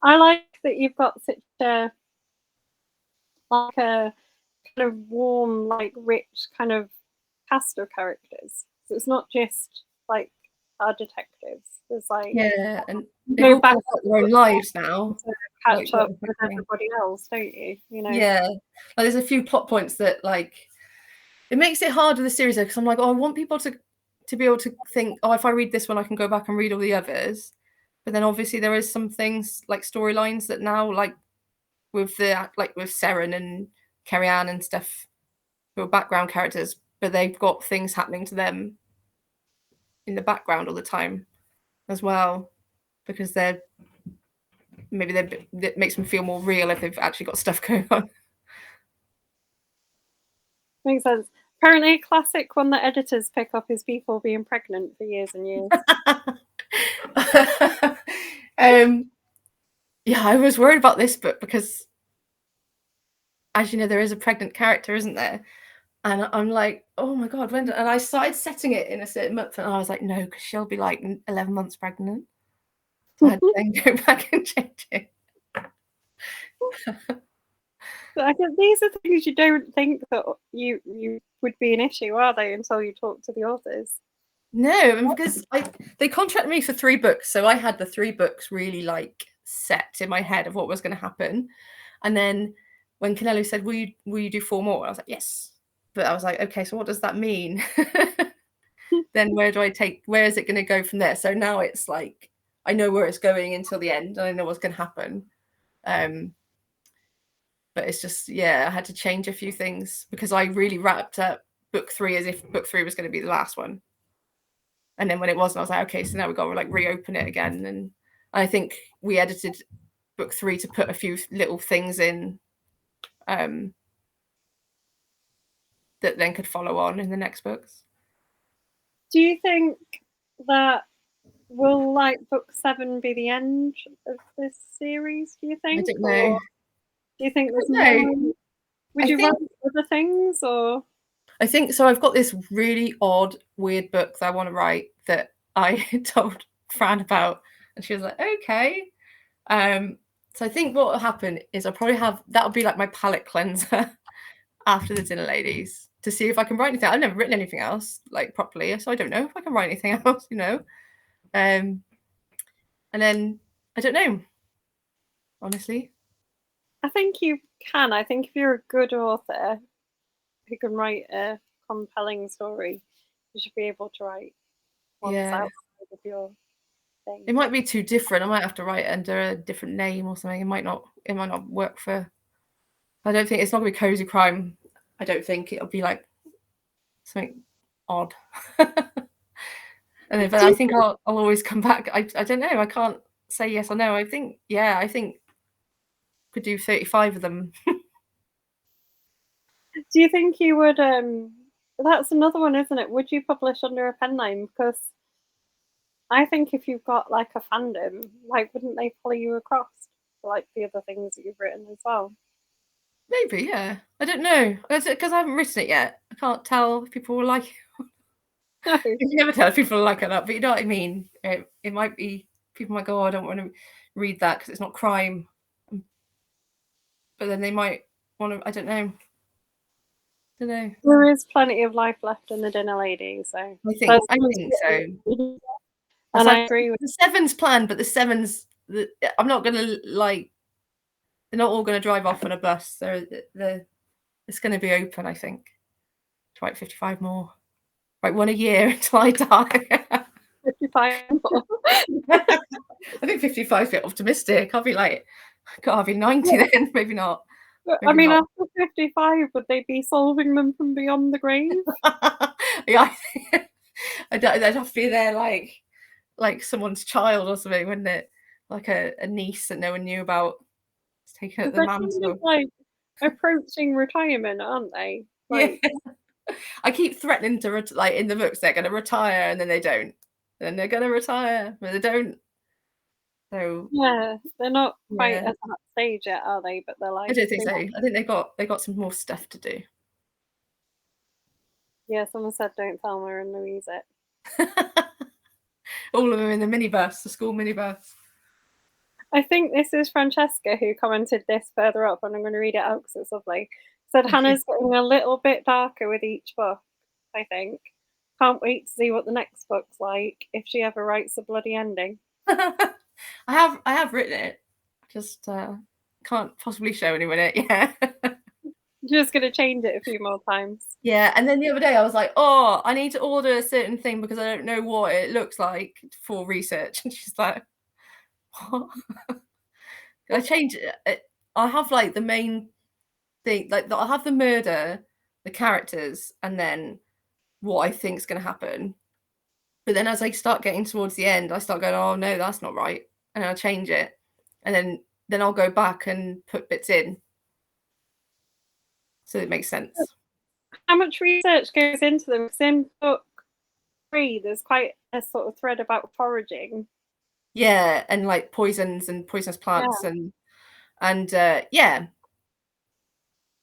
I like that you've got such a kind of warm, like rich kind of cast of characters. So it's not just like our detectives. There's like
Yeah, and they've
go
all
back
got their own lives now.
to catch
Like,
up with everybody else, don't you? You know.
yeah, like, there's a few plot points that like it makes it hard with the series because I'm like, oh, I want people to be able to think, oh, if I read this one, I can go back and read all the others. But then obviously there is some things like storylines that now like with Seren and Carrie Ann and stuff who are background characters, but they've got things happening to them in the background all the time as well because it makes them feel more real if they've actually got stuff going on.
Makes sense. Apparently, a classic one that editors pick up is people being pregnant for years and years.
Yeah, I was worried about this book because as you know, there is a pregnant character, isn't there? And I'm like, oh my God, when? And I started setting it in a certain month, and I was like, no, because she'll be like 11 months pregnant. So I had to then go back and change it.
But I guess these are things you don't think that you would be an issue, are they, until you talk to the authors?
No, because they contracted me for 3 books, so I had the 3 books really like set in my head of what was going to happen. And then when Canelo said, will you do 4 more? I was like, yes. But I was like, okay, so what does that mean? Then where is it going to go from there? So now it's like, I know where it's going until the end. And I know what's going to happen. But it's just, yeah, I had to change a few things because I really wrapped up book 3 as if book 3 was going to be the last one. And then when it wasn't, I was like, okay, so now we've got to like reopen it again. And I think we edited book 3 to put a few little things in that then could follow on in the next books.
Do you think that will like book 7 be the end of this series? Do you think?
I don't know.
Or do you think there's more? Would you write other things, or?
I think so. I've got this really odd, weird book that I want to write that I told Fran about, and she was like, "Okay." So I think what will happen is I'll probably have that'll be like my palette cleanser after the Dinner Ladies to see if I can write anything. I've never written anything else like properly, so I don't know if I can write anything else, you know. And then I don't know, honestly.
I think you can. I think if you're a good author who can write a compelling story, you should be able to write one outside of your thing.
It might be too different. I might have to write it under a different name or something. It might not work for. I don't think it's not gonna be cozy crime. I don't think it'll be like something odd. But I think I'll always come back. I don't know. I can't say yes or no. I think could do 35 of them.
Do you think you would? That's another one, isn't it? Would you publish under a pen name? Because I think if you've got like a fandom, like, wouldn't they follow you across for like the other things that you've written as well?
Maybe, yeah. I don't know because I haven't written it yet. I can't tell if people will like it.
No.
You can never tell if people like it or not, but you know what I mean. It might be people might go, oh, I don't want to read that because it's not crime, but then they might want to. I don't know.
There is plenty of life left in the Dinner Ladies, so
I think so.
And I agree with
the 7's planned, but the 7's I'm not gonna like. They're not all going to drive off on a bus. It's going to be open. I think to write 55 more. Write one a year until I die.
55 more.
I think 55 is a bit optimistic. I'll be like, God, I'll be 90 then. Maybe not.
I mean, after 55, would they be solving them from beyond the grave?
Yeah, they'd have to be there like someone's child or something, wouldn't it? Like a niece that no one knew about. It's taken at the mantle.
Kind of like approaching retirement, aren't they? Like,
yeah. I keep threatening to like in the books they're going to retire and then they don't. Then they're going to retire, but they don't. So
yeah, they're not quite at that stage yet, are they? But they're like,
I don't think so. I think they got some more stuff to do.
Yeah, someone said don't Thelma and Louise it.
All of them in the minibus, the school minibus.
I think this is Francesca who commented this further up, and I'm going to read it out because it's lovely. Said Hannah's getting a little bit darker with each book, I think. Can't wait to see what the next book's like, if she ever writes a bloody ending.
I have written it. Just can't possibly show anyone it. Yeah.
Just going to change it a few more times.
Yeah, and then the other day I was like, oh, I need to order a certain thing because I don't know what it looks like for research. And she's like, what? I change it. I have like the main thing, like I'll have the murder, the characters, and then what I think is going to happen. But then as I start getting towards the end, I start going, oh no, that's not right. And I'll change it. And then I'll go back and put bits in. So it makes sense.
How much research goes into them? Because in book 3, there's quite a sort of thread about foraging.
Yeah, and like poisons and poisonous plants and yeah.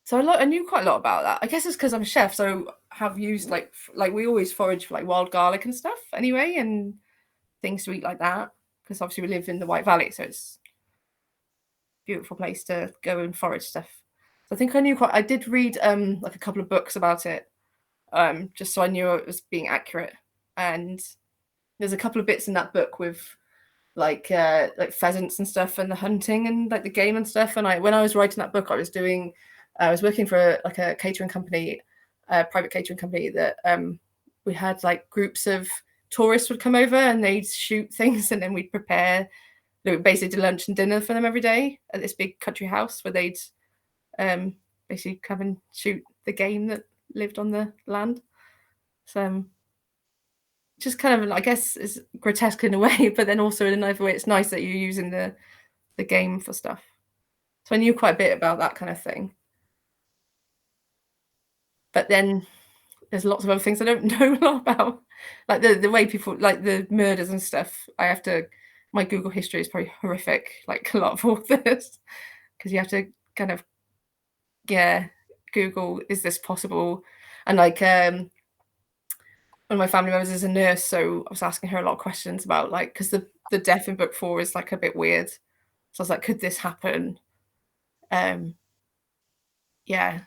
So I knew quite a lot about that. I guess it's because I'm a chef, so have used like we always forage for like wild garlic and stuff anyway, and things to eat like that. Because obviously we live in the White Valley, so it's a beautiful place to go and forage stuff. So I think I knew quite. I did read like a couple of books about it, just so I knew it was being accurate. And there's a couple of bits in that book with like pheasants and stuff, and the hunting and like the game and stuff. And when I was writing that book, I was working for like a catering company, a private catering company that we had like groups of tourists would come over and they'd shoot things, and then we'd prepare. We basically did lunch and dinner for them every day at this big country house where they'd basically come and shoot the game that lived on the land. So just kind of, I guess, is grotesque in a way, but then also in another way, it's nice that you're using the game for stuff. So I knew quite a bit about that kind of thing. But then there's lots of other things I don't know a lot about, like the way people like the murders and stuff. My Google history is probably horrific, like a lot of authors, because you have to kind of Google, is this possible? And like one of my family members is a nurse, so I was asking her a lot of questions about like, because the death in book 4 is like a bit weird. So I was like, could this happen? Yeah.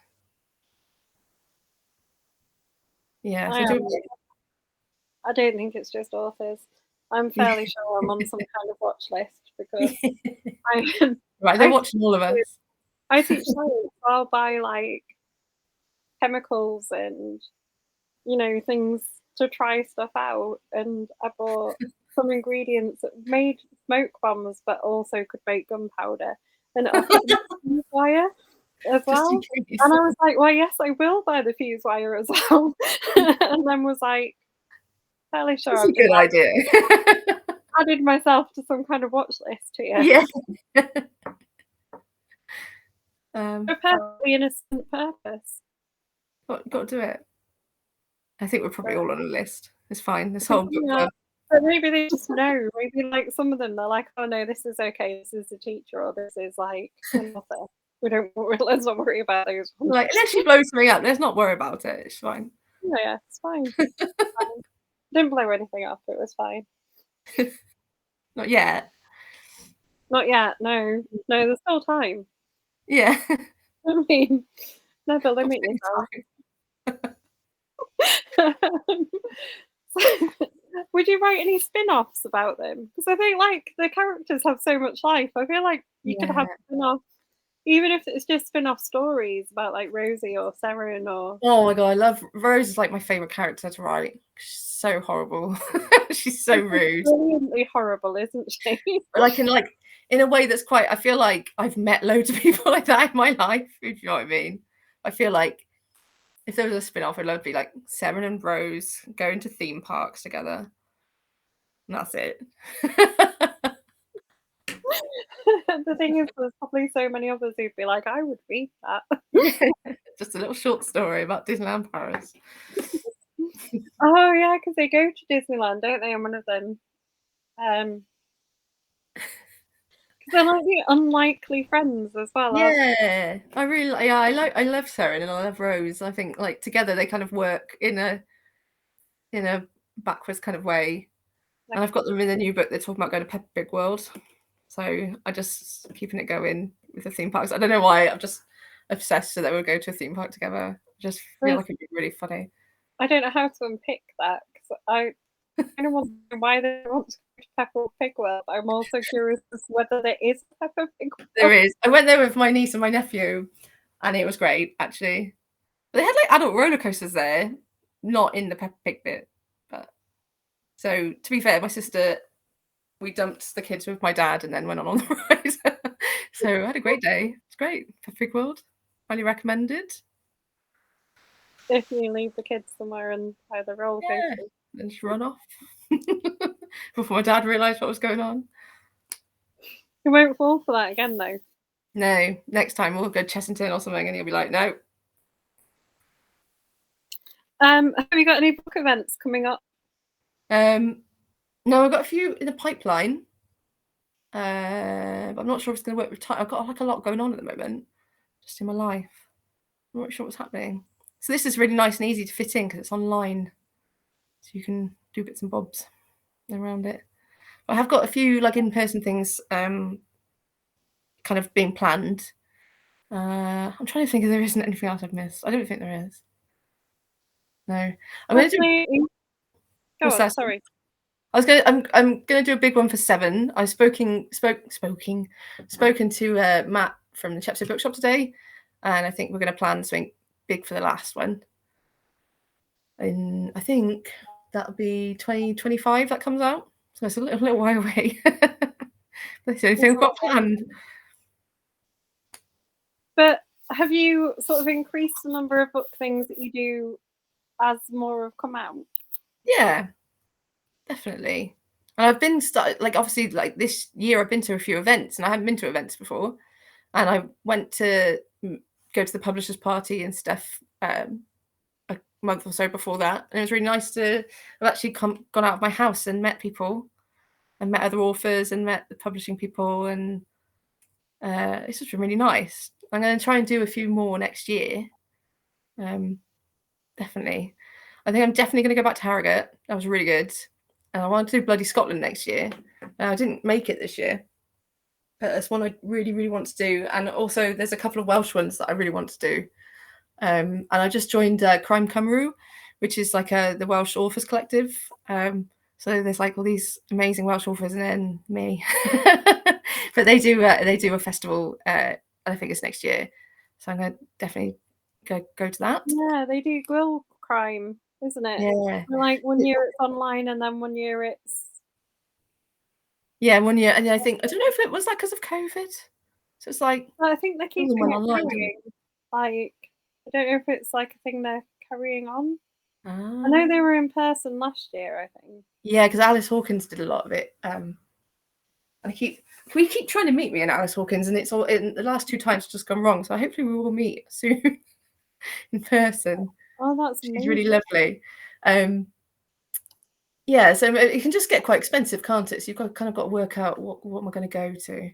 Yeah. So
I don't think it's just authors. I'm fairly sure I'm on some kind of watch list because
right, they're watching all of us.
I teach science, so I'll buy like chemicals and things to try stuff out, and I bought some ingredients that made smoke bombs but also could make gunpowder, and I put them in fuse wire as well. And I was like, well, yes, I will buy the fuse wire as well. And then was like, fairly sure
That's a good idea.
added myself to some kind of watch list here.
Yeah.
For a perfectly innocent purpose.
Got to do it. I think we're probably all on a list. It's fine. This whole book club.
But maybe they just know. Maybe like some of them, they're like, oh no, this is okay. This is a teacher, or this is like an author. Let's not worry about those ones.
Like, unless she blows something up, let's not worry about it. It's fine.
Yeah, it's fine. It's fine. Didn't blow anything up. It was fine.
Not yet.
Not yet. No, there's still time.
Yeah.
I mean, never limit yourself. Would you write any spin-offs about them? Because I think like the characters have so much life. I feel like you could have spin-off, even if it's just spin-off stories about like Rosie or Seren or.
Oh my god, I love Rose. Is like my favorite character to write. She's so horrible. She's so rude.
Brilliantly horrible, isn't she?
But in a way that's quite. I feel like I've met loads of people like that in my life. If you know what I mean. I feel like if there was a spin-off, I'd love to be like Seren and Rose going to theme parks together. And that's it.
The thing is, there's probably so many others who'd be like, I would read that.
Just a little short story about Disneyland Paris.
Oh yeah, because they go to Disneyland, don't they? And one of them, because they're like the unlikely friends as well.
Yeah, I love Seren and I love Rose. I think like together they kind of work in a backwards kind of way. And I've got them in the new book. They're talking about going to Peppa Pig World, so I just keeping it going with the theme parks. I don't know why. I'm just obsessed so that we'll go to a theme park together. I just feel like it'd be really funny.
I don't know how to unpick that because I kind of want to know why they want to go to Peppa Pig World. I'm also curious as to whether there is Peppa Pig World.
There is. I went there with my niece and my nephew, and it was great actually. But they had like adult roller coasters there, not in the Peppa Pig bit. But so to be fair, my sister, we dumped the kids with my dad and then went on the ride. So I had a great day. It's great. Peppa Pig World. Highly recommended.
If you leave the kids somewhere and by the roller coaster.
And just run off. Before my dad realised what was going on.
You won't fall for that again though.
No. Next time we'll go Chessington or something and he'll be like, no.
Have you got any book events coming up?
No, I've got a few in the pipeline. But I'm not sure if it's going to work with time. I've got like a lot going on at the moment, just in my life. I'm not sure what's happening. So this is really nice and easy to fit in because it's online, so you can do bits and bobs around it. I have got a few like in-person things kind of being planned. I'm trying to think if there isn't anything else I've missed. I don't think there is. No, I'm going to do.
Go on. Sorry.
I'm gonna do a big one for 7. I've spoken to Matt from the Chepstow Bookshop today, and I think we're gonna plan something big for the last one. And I think that'll be 2025 that comes out. So it's a little while away. That's the only thing I've got planned.
But have you sort of increased the number of book things that you do as more have come out?
Yeah, definitely. And I've been like obviously like this year I've been to a few events, and I hadn't been to events before. And I went to go to the publishers party and stuff a month or so before that, and it was really nice to have actually gone out of my house and met people and met other authors and met the publishing people, and it's just been really nice. I'm going to try and do a few more next year. Definitely. I think I'm definitely going to go back to Harrogate. That was really good. And I want to do Bloody Scotland next year. I didn't make it this year, but it's one I really, really want to do. And also there's a couple of Welsh ones that I really want to do. And I just joined Crime Cymru, which is like the Welsh authors collective. So there's like all these amazing Welsh authors, and then me. But they do a festival. I think it's next year, so I'm gonna definitely go to that.
Yeah, they do Grill Crime, isn't it?
Yeah.
Like 1 year it's online, and then 1 year it's.
Yeah, 1 year, and I think I don't know if it was like because of COVID. So it's like
I think they're keeping it
online,
going. Like, I don't know if it's like a thing they're carrying on. I know
Ah.
they were in person last year, I think.
Yeah, because Alice Hawkins did a lot of it. And we keep trying to meet me and Alice Hawkins, and it's all in the last 2 times it's just gone wrong. So hopefully we will meet soon in person.
Oh, that's
She's
amazing.
really lovely. Yeah, so it can just get quite expensive, can't it? So you've kind of got to work out what am I going to go to.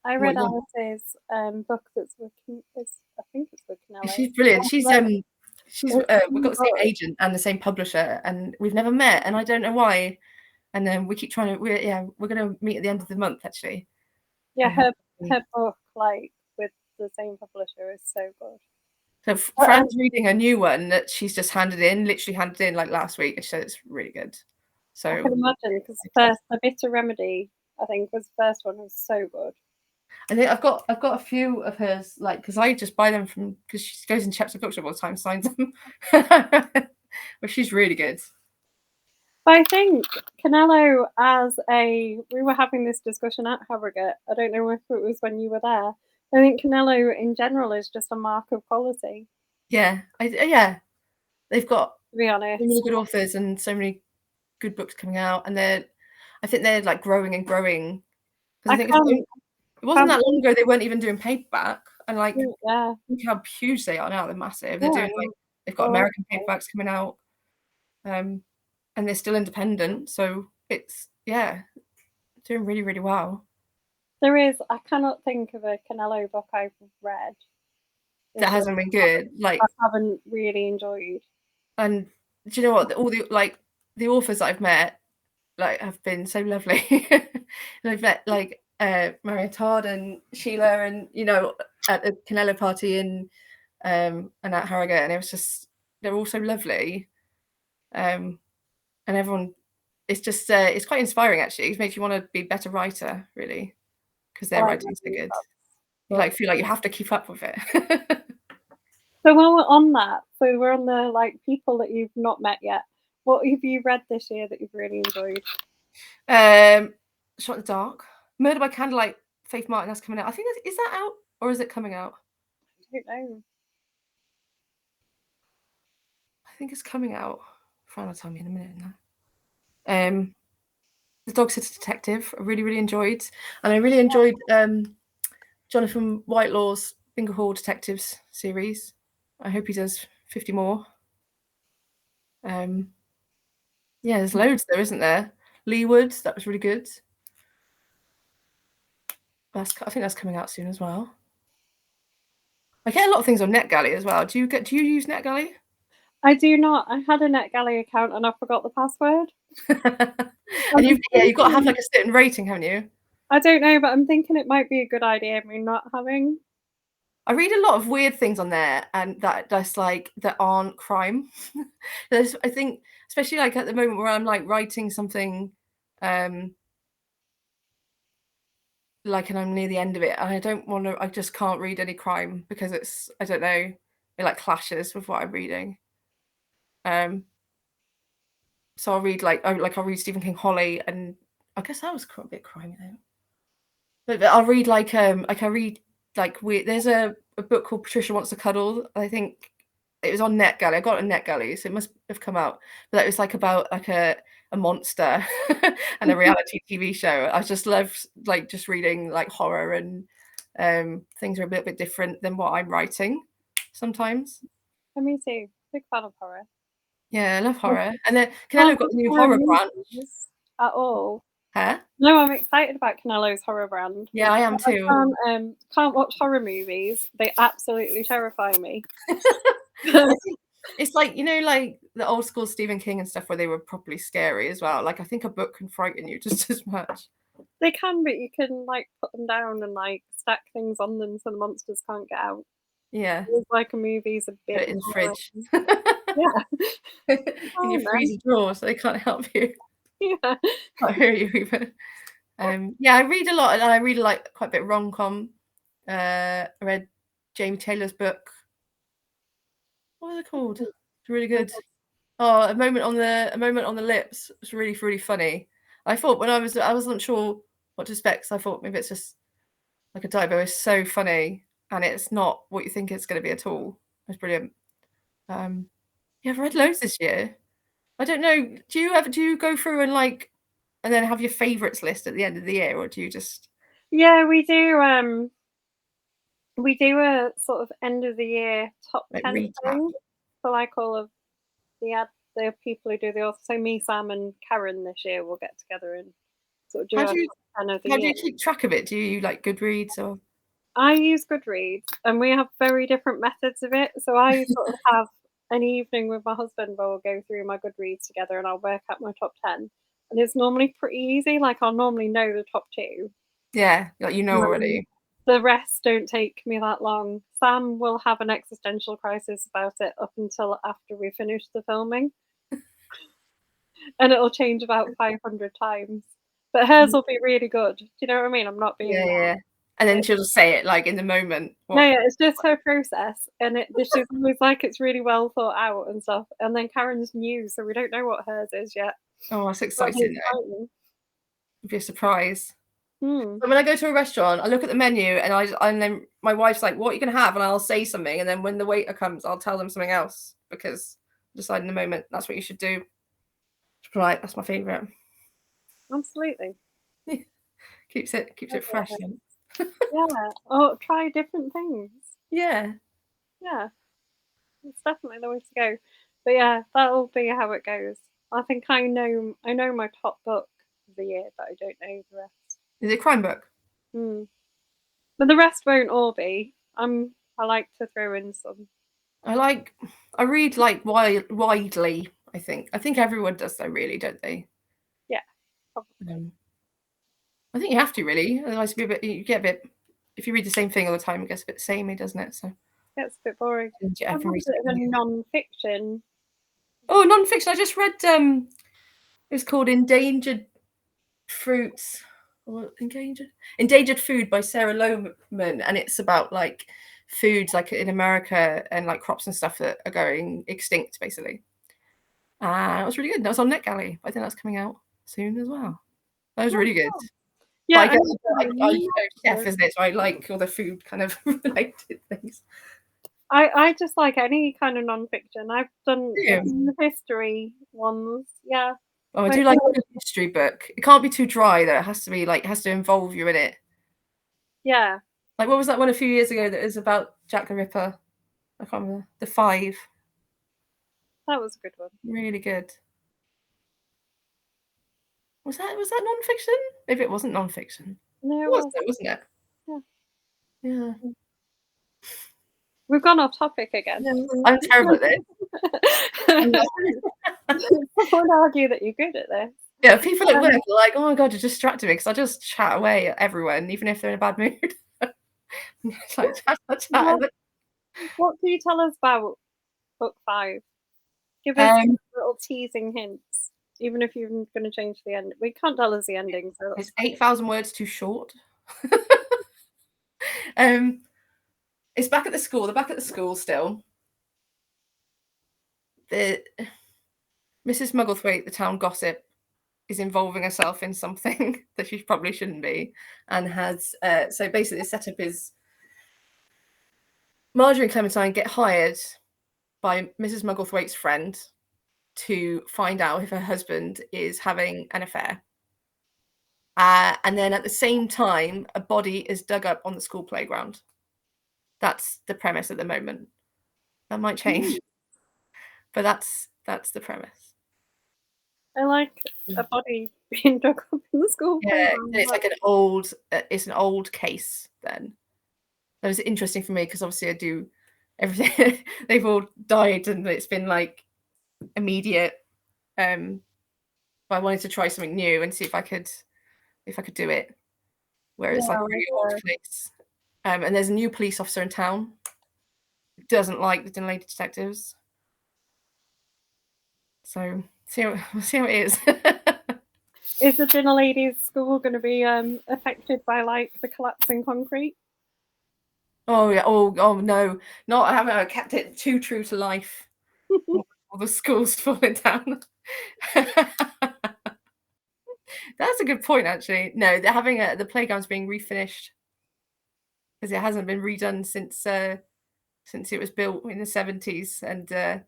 I read Alice's book that's with, I think it's with Canelo.
She's brilliant. She's we've got the same agent and the same publisher, and we've never met, and I don't know why. And then we keep trying to. We're going to meet at the end of the month, actually.
Yeah, her book, like with the same publisher, is so good.
So Fran's reading a new one that she's just literally handed in like last week, and she said it's really good. So
I can imagine, because the Bitter Remedy, I think, was the first one, was so good.
I think I've got a few of hers, like, because I just buy them because she goes in Chepstow Bookshop all the time, signs them. But she's really good.
But I think Canelo we were having this discussion at Harrogate. I don't know if it was when you were there. I think Canelo in general is just a mark of quality.
Yeah, they've got,
to be honest,
really good authors and so many good books coming out, and I think they're like growing and growing. Because I think it wasn't that long ago they weren't even doing paperback, and like look how huge they are now. They're massive. They're doing they've got American paperbacks coming out, and they're still independent. So it's doing really, really well.
I cannot think of a Canelo book I've read
that hasn't been good. Like,
I haven't really enjoyed.
And do you know what? All the authors that I've met like have been so lovely. And I've met like Maria Todd and Sheila, and at the Canelo party and at Harrogate, and it was just they're all so lovely. And everyone, it's just it's quite inspiring actually. It makes you want to be a better writer, really, because their writing is so good. You like feel like you have to keep up with it.
So while we're on that, so we're on the like people that you've not met yet. What have you read this year that you've really enjoyed?
Shot in the Dark, Murder by Candlelight, Faith Martin. That's coming out. I think is that out or is it coming out?
I don't know.
I think it's coming out. Fran will tell me in a minute now. The Dog Sitter Detective, I really, really enjoyed, and I really enjoyed Jonathan Whitelaw's Bingo Hall Detectives series. I hope he does 50 more. There's loads there, isn't there? Leeward, that was really good. I think that's coming out soon as well. I get a lot of things on NetGalley as well. Do you use NetGalley?
I do not. I had a NetGalley account and I forgot the password.
And
I'm
you've got to have
thinking
like a certain rating, haven't you?
I don't know, but I'm thinking it might be a good idea me not having.
I read a lot of weird things on there, and that's like that aren't crime. I think, especially like at the moment where I'm like writing something, um, like, and I'm near the end of it, and I don't want to. I just can't read any crime because I don't know, it like clashes with what I'm reading. Um, so I'll read I'll read Stephen King Holly, and I guess that was a bit crimey though. But I'll read like I read like weird. There's a book called Patricia Wants to Cuddle. I think it was on NetGalley. I got it on NetGalley, so it must have come out. But it was like about like a monster and a reality TV show. I just love like just reading like horror and things are a little bit different than what I'm writing sometimes.
Me too. Big fan of horror.
Yeah, I love
I
horror. And then Canelo
can't
got
watch
the new
horror
horror brand.
movies at all.
Huh?
No, I'm excited about Canelo's horror brand.
Yeah, I am
I
too.
can't watch horror movies. They absolutely terrify me.
I think it's like, like the old school Stephen King and stuff where they were properly scary as well. Like I think a book can frighten you just as much.
They can, but you can like put them down and like stack things on them so the monsters can't get out.
Yeah.
It's like a movie's a
Put
bit
it in the
more,
fridge.
yeah.
In
Oh
your
no.
freezer drawer so they can't help you.
Yeah.
Can't hurt you even. Yeah, I read a lot and I read like quite a bit of rom-com. I read Jamie Taylor's book. What was it called? It's really good. Oh, a moment on the lips. It's really, really funny. I thought when I wasn't sure what to expect, so I thought maybe it's just like a typo. It's so funny, and it's not what you think it's going to be at all. It's brilliant. Yeah, I've read loads this year. I don't know. Do you go through and like, and then have your favourites list at the end of the year, or do you just
Yeah, we do a sort of end of the year top
like
10
recap?
thing for like all of the people who do the author. So me, Sam, and Karen this year will get together and sort of do
How
our
do you
top 10 of the
how do
year.
you keep track of it? Do you like Goodreads or?
I use Goodreads, and we have very different methods of it. So I sort of have an evening with my husband where we'll go through my Goodreads together, and I'll work out my top 10. And it's normally pretty easy. Like I'll normally know the top two.
Yeah, like
Um,
already.
the rest don't take me that long. Sam will have an existential crisis about it up until after we finish the filming, and it'll change about 500 times. But hers will be really good. Do you know what I mean? I'm not
Yeah,
being
yeah. And then
like,
she'll just say it like in the moment.
no,
What?
yeah, it's just her process, and she's always like it's really well thought out and stuff. And then Karen's new, so we don't know what hers is yet.
Oh, that's
That'll be
exciting though.
exciting.
It'd be a surprise.
Hmm.
But when I go to a restaurant, I look at the menu and then my wife's like, "What are you gonna have?" And I'll say something, and then when the waiter comes, I'll tell them something else because I decide in the moment that's what you should do. Right, that's my favourite.
Absolutely.
Keeps it fresh. Then.
Yeah. Oh, try different things.
Yeah.
Yeah. It's definitely the way to go. But yeah, that'll be how it goes. I think I know my top book of the year, but I don't know the rest.
Is it a crime book?
Hmm. But the rest won't all be. I like to throw in some.
I read like widely. I think everyone does though, really, don't they?
Yeah, probably.
I think you have to really, otherwise you get a bit. If you read the same thing all the time, it gets a bit samey, doesn't it? So
Gets a bit boring.
yeah,
I have
everyone
a
reads
bit of a
something new.
non-fiction.
Oh, non-fiction. I just read. It's called Endangered Fruits or Endangered Food by Sarah Lohman, and it's about like foods like in America and like crops and stuff that are going extinct, basically. It was really good. That was on NetGalley. I think that's coming out soon as well. That was really good. But
Yeah,
I chef, isn't it? So I like all the food kind of related things.
I just like any kind of non-fiction. I've done
Yeah.
history ones. Yeah.
Oh, I
Like,
do like a good history book. It can't be too dry though. It has to be like it has to involve you in it.
yeah,
Like what was that one a few years ago that was about Jack the Ripper? I can't remember. The Five.
that was a good one.
Really good. Was that non-fiction? Maybe it wasn't non-fiction.
No,
It
it
was
was.
though, wasn't it?
Yeah.
Yeah.
We've gone off topic again.
I'm terrible at this.
Someone argue that you're good at this.
Yeah, people at work are like, "Oh my god, you're distracting me," because I just chat away at everyone, even if they're in a bad mood. It's like chat.
What can you tell us about book 5? Give us
Um,
little teasing hints, even if you're gonna change the end. We can't tell us the ending, so
it's 8,000 words too short. Um, it's back at the school. They're back at the school still. The Mrs. Mugglethwaite, the town gossip, is involving herself in something that she probably shouldn't be, and has so basically the setup is Marjorie and Clementine get hired by Mrs. Mugglethwaite's friend to find out if her husband is having an affair. And then at the same time, a body is dug up on the school playground. That's the premise at the moment. That might change, but that's the premise.
I like a body being dug up in the school
Yeah,
playground.
it's like it's an old case then. That was interesting for me because obviously I do everything. They've all died and it's been like immediate. But I wanted to try something new and see if I could do it where it's like a really old place. And there's a new police officer in town. Doesn't like the Lady Detectives. So we'll see how it is.
Is the dinner ladies' school going to be affected by like the collapsing concrete?
Oh yeah. Oh no. No, I haven't kept it too true to life. All the schools falling down. That's a good point, actually. No, they're having the playground's being refinished because it hasn't been redone since it was built in the 70s, and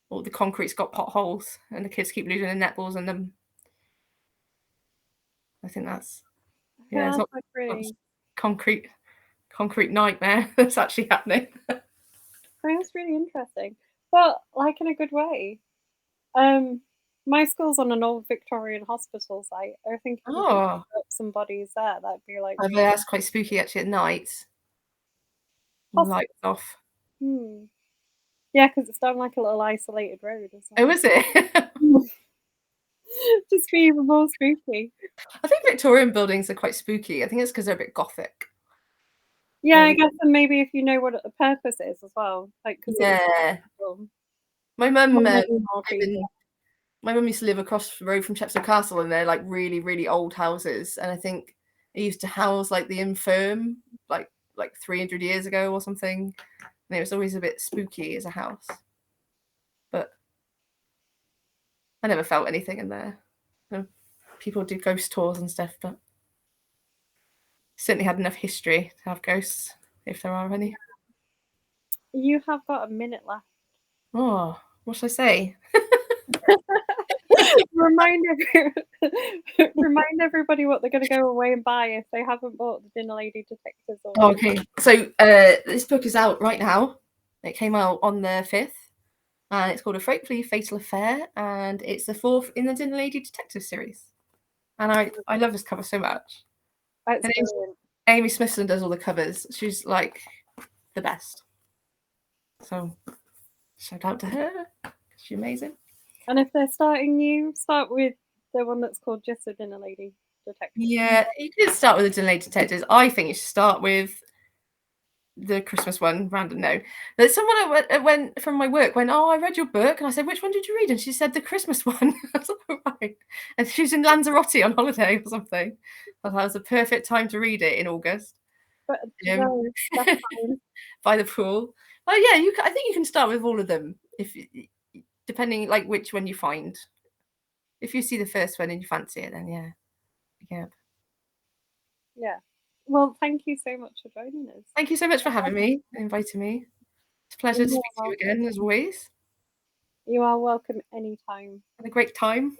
all the concrete's got potholes, and the kids keep losing their netballs in them. I think that's
Yeah,
it's
that's
not,
like
not
really.
concrete nightmare that's actually happening.
That's really interesting, but like in a good way. My school's on an old Victorian hospital site. I think if we could
Oh,
put some bodies there, that'd be like
that's quite spooky actually at night.
possible.
Lights off.
Hmm. Yeah, because it's down like a little isolated road as
Oh,
well.
is it?
Just be even more spooky.
I think Victorian buildings are quite spooky. I think it's because they're a bit gothic.
Yeah, I
Maybe.
guess, and maybe if you know what the purpose is as well, like because it's
Yeah.
cool.
My mum,
Maybe more creepy.
my mum used to live across the road from Chepstow Castle, and they're like really, really old houses. And I think it used to house like the infirm, like 300 years ago or something. And it was always a bit spooky as a house. But I never felt anything in there. People do ghost tours and stuff, but certainly had enough history to have ghosts, if there are any.
You have got a minute left.
Oh, what should I say?
remind everybody what they're going to go away and buy if they haven't bought the Dinner Lady Detectives.
Okay, so this book is out right now. It came out on the 5th, and it's called A Frightfully Fatal Affair, and it's the 4th in the Dinner Lady Detective series. And I love this cover so much.
That's
And
brilliant.
Amy Smithson does all the covers. She's like the best. So shout out to her. She's amazing.
And if they're starting new, start with the one that's called Just a Dinner Lady Detective.
Yeah, you could start with the Dinner Lady Detectives. I think you should start with the Christmas one. Random no. But someone went from my work went, "Oh, I read your book," and I said, "Which one did you read?" And she said, "The Christmas one." I was like, "Oh, right." And she's in Lanzarote on holiday or something. I thought that was the perfect time to read it in August.
But no, that's fine.
By the pool. Oh yeah, I think you can start with all of them if depending like which one you find. If you see the first one and you fancy it, then yeah.
Yeah. Well, thank you so much for joining us.
Thank you so much for having me, inviting me. It's a pleasure to
You
speak
are
to you again, as always.
You are welcome anytime.
Had a great time.